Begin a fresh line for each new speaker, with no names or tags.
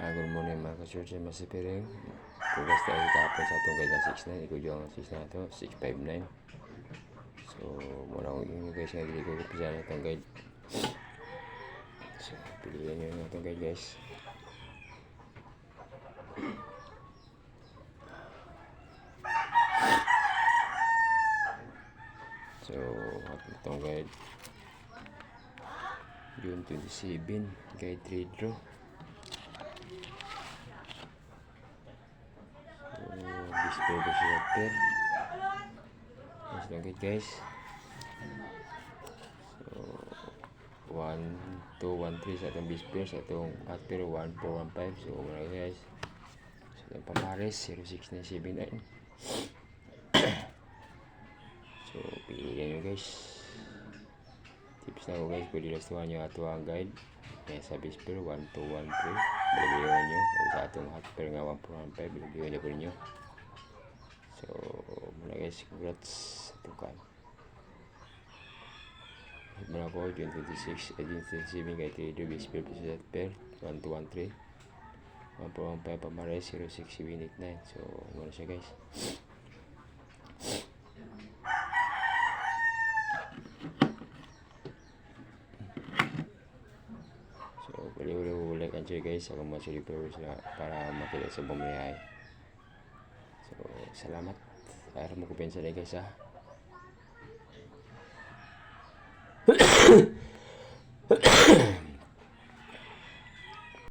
Good morning mga ka-church and masipiring. Tugas tayo kahapon sa itong guide na 6'9". Ikaw dyan ang 6 na ito, 6'5'9". So, muna akong ingin guys nga dili ko kupisa na itong guide. So, pilihan nyo na itong guide guys. So, itong guide June 27, guide trade draw. Display ko siya pair. Mas lang guys. So 1, 2, 1, 3 sa itong base pair. Sa itong hot pair 1, 4, 1, 5. So muna guys. Sa itong pamares 06979. So pilihan nyo guys. Tips na ko guys. Pwede rastuhan nyo ato ang guide. Kaya sa base pair 1, 2, 1, 3. Bilihan nyo. O sa itong hot pair nga 1, 4, 1, 5. Bilihan nyo po nyo. So, muna guys, congrats sa tukal. Muna ko, June 26, June 27, kay 3 base pair, set pair, 1, 2, 1, 3. 1, 4, 1, 5, pamares, 0, 6, 7, 8, 9. So, muna siya guys. So, bali-bali like and share guys, ako mga survivors na para makita sa bumiyahe. So, salamat. Ayaw mo ko pensa na guys ha.